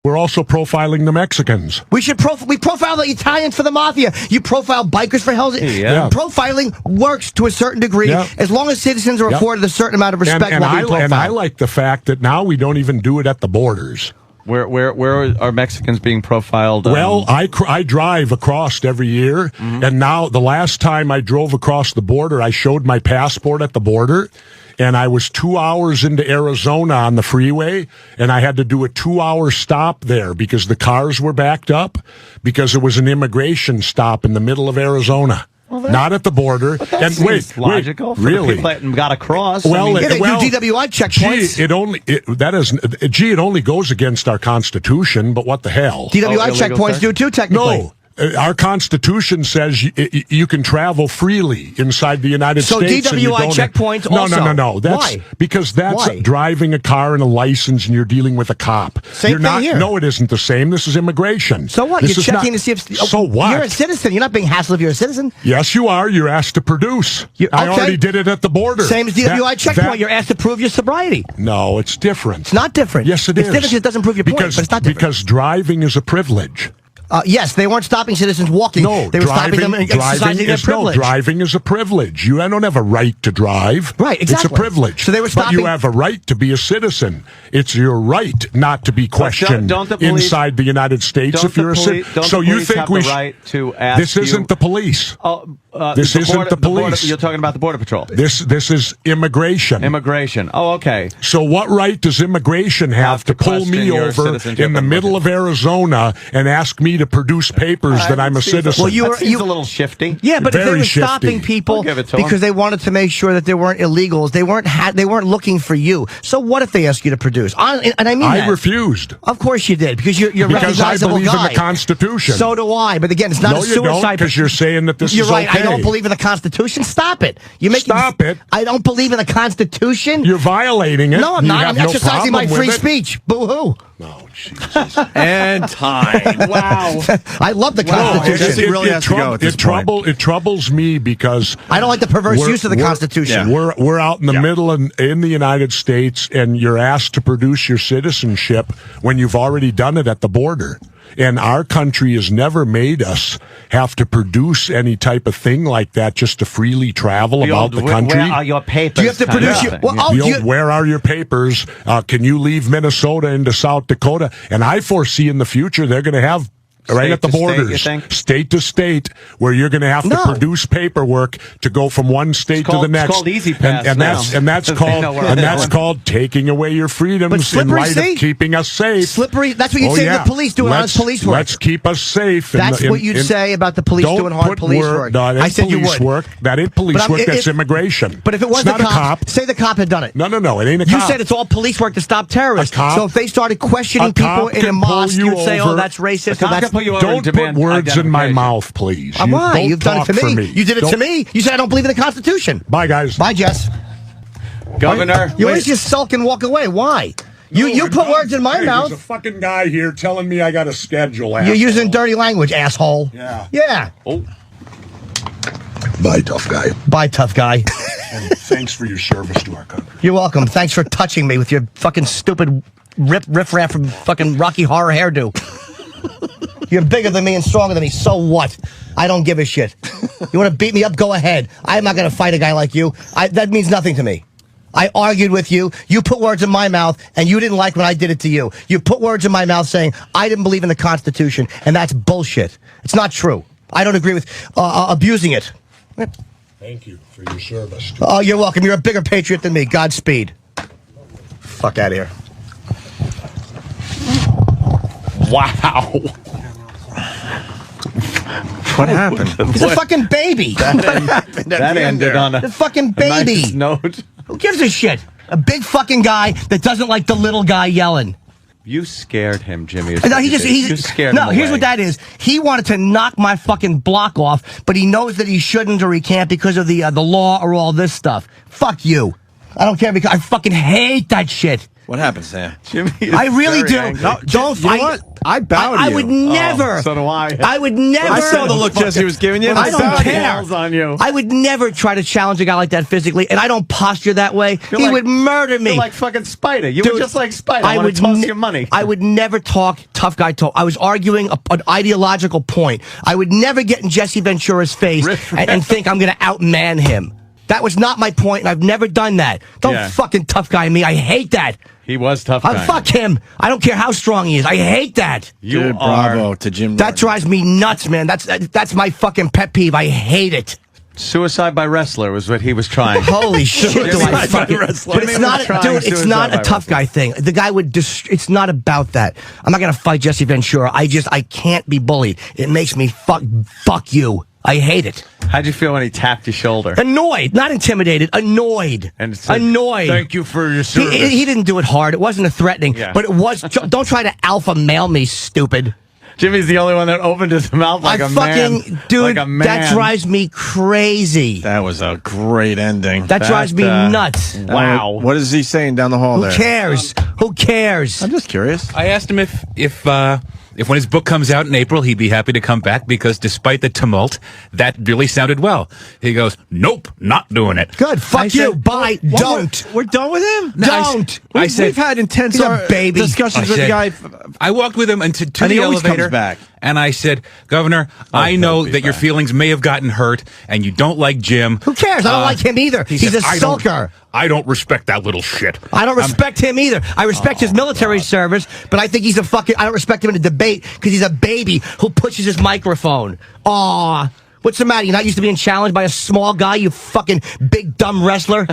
We're also profiling the Mexicans. We profile the Italians for the mafia. You profile bikers for hell's... Yeah. Profiling works to a certain degree as long as citizens are afforded a certain amount of respect while being profiled. And I like the fact that now we don't even do it at the borders. Where are Mexicans being profiled? Well, I drive across every year, and now the last time I drove across the border, I showed my passport at the border, and I was 2 hours into Arizona on the freeway, and I had to do a 2-hour stop there because the cars were backed up because it was an immigration stop in the middle of Arizona. Well, not at the border. And wait, logical. For really? The people that got across. Well, they do DWI checkpoints. It only goes against our Constitution. But what the hell? DWI checkpoints do too, technically. No. Our Constitution says you can travel freely inside the United States. So DWI checkpoints also? No. Why? Because that's driving a car and a license, and you're dealing with a cop. Same thing here. No, it isn't the same. This is immigration. So what? You're checking to see if... So what? You're a citizen. You're not being hassled if you're a citizen. Yes, you are. You're asked to produce. I already did it at the border. Same as DWI checkpoint. You're asked to prove your sobriety. No, it's different. It's not different. Yes, it is. It's different because it doesn't prove your point, but it's not different. Because driving is a privilege. Yes, they weren't stopping citizens walking. No, they were stopping them exercising their privilege. No, driving is a privilege. You don't have a right to drive. Right, exactly. It's a privilege. So they were stopping. But you have a right to be a citizen. It's your right not to be questioned inside the United States if you're a citizen. So you think we right to ask this isn't the police. This isn't the police. You're talking about the Border Patrol. This is immigration. Immigration. Oh, okay. So what right does immigration have to pull me over in the middle of Arizona and ask me to produce papers that I'm a citizen? Well, you seems a little shifty. Yeah, but if they were shifty. stopping people because they wanted to make sure that there weren't illegals, they weren't looking for you. So what if they asked you to produce? And I mean I refused. Of course you did, because you're a recognizable guy. Because I believe in the Constitution. So do I. But again, it's not a suicide. No, you don't, because you're saying that this is okay. You're right. I don't believe in the Constitution. Stop it. Stop it. I don't believe in the Constitution. You're violating it. No, I'm not. I'm exercising my free speech. Boo-hoo. Oh, Jesus. And time. Wow. I love the Constitution. It troubles me because I don't like the perverse use of the Constitution. We're out in the middle in the United States, and you're asked to produce your citizenship when you've already done it at the border. And our country has never made us have to produce any type of thing like that just to freely travel about the country. Where are your papers? Do you have to produce where are your papers? Can you leave Minnesota into South Dakota? And I foresee in the future they're going to have right at the borders, state to state, where you're going to have to produce paperwork to go from one state to the next. It's called Easy Pass, and that's called taking away your freedoms in light of keeping us safe. Slippery. That's what you'd say the police doing honest police work. Let's keep us safe. That's what you'd say about the police doing hard police work. I said you would. That ain't police work. That's immigration. But if it was the cop, say the cop had done it. No, it ain't a cop. You said it's all police work to stop terrorists. So if they started questioning people in a mosque, you'd say, "Oh, that's racist." Don't put words in my mouth, please. Why? You've done it to me. You did it to me. You said I don't believe in the Constitution. Bye, guys. Bye, Jess. Governor. You always just sulk and walk away. Why? You put words in my mouth. There's a fucking guy here telling me I got a schedule. You're using dirty language, asshole. Yeah. Oh. Bye, tough guy. Bye, tough guy. And thanks for your service to our country. You're welcome. Thanks for touching me with your fucking stupid riff-raff from fucking Rocky Horror hairdo. You're bigger than me and stronger than me. So what? I don't give a shit. You want to beat me up? Go ahead. I'm not going to fight a guy like you. That means nothing to me. I argued with you. You put words in my mouth, and you didn't like when I did it to you. You put words in my mouth saying I didn't believe in the Constitution, and that's bullshit. It's not true. I don't agree with abusing it. Thank you for your service. Oh, you're welcome. You're a bigger patriot than me. Godspeed. Fuck out of here. Wow. What happened? He's a fucking baby. That ended on a fucking baby. Nice note. Who gives a shit? A big fucking guy that doesn't like the little guy yelling. You scared him, Jimmy. No, you scared him away. Here's what that is. He wanted to knock my fucking block off, but he knows that he shouldn't or he can't because of the law or all this stuff. Fuck you. I don't care because I fucking hate that shit. What happened, Sam? Jimmy, I really do. angry. No, don't fight. I bowed I you. would never. Oh, so do I. I would never. I saw the look Jesse was giving you. I don't care. On you. I would never try to challenge a guy like that physically, and I don't posture that way. He would murder me. You're like fucking Spider. You Dude, were just like Spider. I would would toss your money. I would never talk tough guy talk. I was arguing an ideological point. I would never get in Jessie Ventura's face and think I'm going to outman him. That was not my point, and I've never done that. Don't fucking tough guy me. I hate that. He was tough guy. Fuck him. I don't care how strong he is. I hate that. Dude, bravo to Jim Norton. That drives me nuts, man. That's my fucking pet peeve. I hate it. Suicide by wrestler was what he was trying. Holy shit! Do I fucking, but it's not, dude. It's not a tough guy thing. The guy would. It's not about that. I'm not gonna fight Jessie Ventura. I can't be bullied. It makes me fuck you. I hate it. How'd you feel when he tapped your shoulder? Annoyed, not intimidated. Annoyed. And said, annoyed. Thank you for your service. He didn't do it hard. It wasn't a threatening. Yeah. But it was. Don't try to alpha male me, stupid. Jimmy's the only one that opened his mouth like a man. Dude, like a man. that drives me crazy. That was a great ending. That drives me nuts. Wow. What is he saying down the hall there? Who cares? Who cares? I'm just curious. I asked him if when his book comes out in April, he'd be happy to come back because despite the tumult, that really sounded well. He goes, nope, not doing it. Good. Fuck you. Bye. Don't. We're done with him? No, don't. We've had intense discussions with the guy. I walked with him to and the he always elevator. Comes back. And I said, Governor, I know that your feelings may have gotten hurt and you don't like Jim. Who cares? I don't like him either. He's a sulker. I don't respect that little shit. I don't respect him either. I respect his military service, but I think he's a fucking... I don't respect him in a debate because he's a baby who pushes his microphone. Aw. What's the matter? You're not used to being challenged by a small guy, you fucking big dumb wrestler?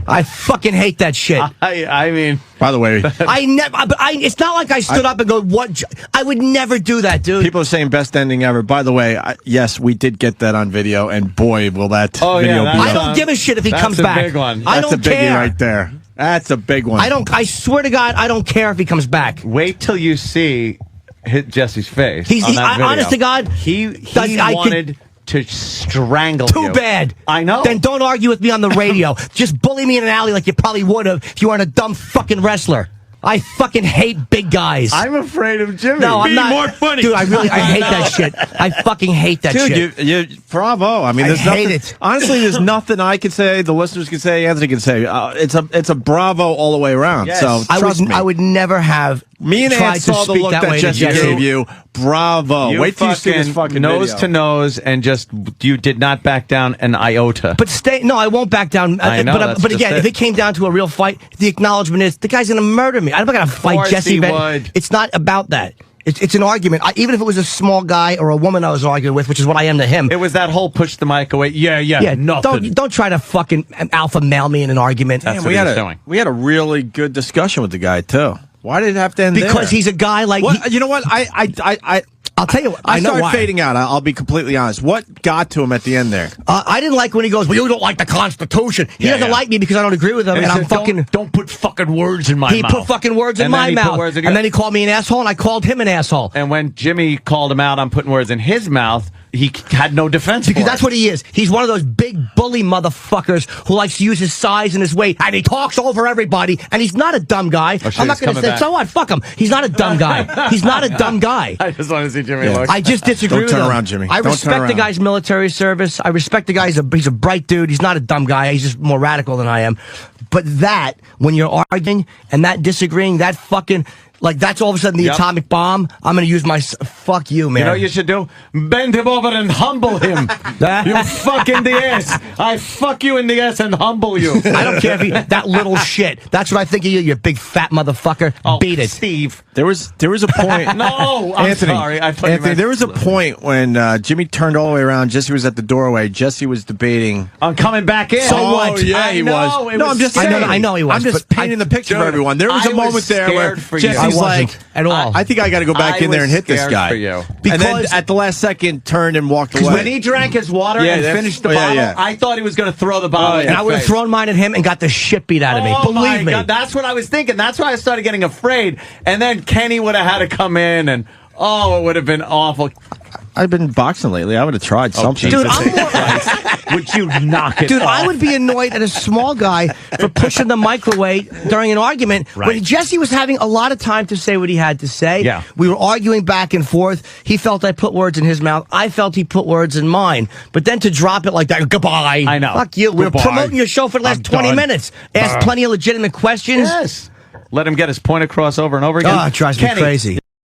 I fucking hate that shit. I mean... By the way... it's not like I stood up and go, what? I would never do that, dude. People are saying best ending ever. By the way, yes, we did get that on video, and boy, will that video be... I don't give a shit if he comes back. That's a big one. I don't That's a biggie care. right there. That's a big one. I swear to God, I don't care if he comes back. Wait till you see... hit Jesse's face. Honest to God, he wanted to strangle you. Too bad. I know. Then don't argue with me on the radio. Just bully me in an alley like you probably would have if you weren't a dumb fucking wrestler. I fucking hate big guys. I'm afraid of Jimmy. No, I'm not. More funny. Dude, I hate that shit. I fucking hate that shit. Dude, you bravo. I mean, there's hate nothing. it. Honestly, there's nothing I can say, the listeners can say, Anthony can say. It's a bravo all the way around. Yes. So trust me. I would never have Me and tried Ant saw to the speak look that that way Jesse to Jesse. gave you. Bravo. Wait till you see this fucking nose video. to nose and just you did not back down an iota. But no, I won't back down. I know, that's but just again, it. if it came down to a real fight, the acknowledgement is the guy's going to murder me. I'm not going to fight course Jessie he Ventura. would. It's not about that. It's an argument. Even if it was a small guy or a woman I was arguing with, which is what I am to him. It was that whole push the mic away. Yeah, nothing. Don't try to fucking alpha male me in an argument. That's what we he had was doing. We had a really good discussion with the guy too. Why did it have to end there? Because he's a guy like... You know what? I'll tell you what. I know started why. fading out. I'll be completely honest. What got to him at the end there? I didn't like when he goes, well, you don't like the Constitution. He doesn't like me because I don't agree with him, and I'm fucking... Don't put fucking words in my mouth. He put fucking words in my mouth. And then he called me an asshole, and I called him an asshole. And when Jimmy called him out on putting words in his mouth, he had no defense Because for that's it. what he is. He's one of those big bully motherfuckers who likes to use his size and his weight, and he talks over everybody, and he's not a dumb guy. shit, I'm not he's going to coming say, back. so what? Fuck him. He's not a dumb guy. He's not a dumb guy. I just want to see Jimmy look. I just disagree with him. Don't turn around, Jimmy. I Don't turn respect the around. guy's military service. I respect the guy. He's a bright dude. He's not a dumb guy. He's just more radical than I am. But that, when you're arguing and that disagreeing, that fucking... Like, that's all of a sudden the atomic bomb. I'm going to use my... Fuck you, man. You know what you should do? Bend him over and humble him. You fuck in the ass. I fuck you in the ass and humble you. I don't care if he... That little shit. That's what I think of you, you big fat motherfucker. Beat it. Steve. There was a point. No, I'm Anthony, sorry. I thought you Anthony, meant- there was a point when Jimmy turned all the way around. Jesse was at the doorway. Jesse was debating. I'm coming back in. So what? Yeah, he know, was. it No, was I'm just scary. saying. I know he was, I'm just but painting the picture for Dude, everyone. There was a I was moment there where scared for you. Jesse's I wasn't like, at all. I think I got to go back I in there and was hit this scared guy. for you. And then Because- at the last second, turned and walked away. When he drank his water Yeah, and that's- finished the oh, yeah, bottle, yeah. I thought he was going to throw the bottle. in And I his would have face. thrown mine at him and got the shit beat out of me. Oh Believe my me. God, that's what I was thinking. That's why I started getting afraid. And then Kenny would have had to come in and, Oh, it would have been awful. I've been boxing lately. I would have tried something. Dude, I'm Would you knock it Dude, off? I would be annoyed at a small guy for pushing the microwave during an argument when Jesse was having a lot of time to say what he had to say. Yeah. We were arguing back and forth. He felt I put words in his mouth. I felt he put words in mine. But then to drop it like that, goodbye. I know. Fuck you. We were Goodbye. promoting your show for the last I'm 20 done. minutes. Asked plenty of legitimate questions. Yes. Let him get his point across over and over again. Oh, it drives me crazy.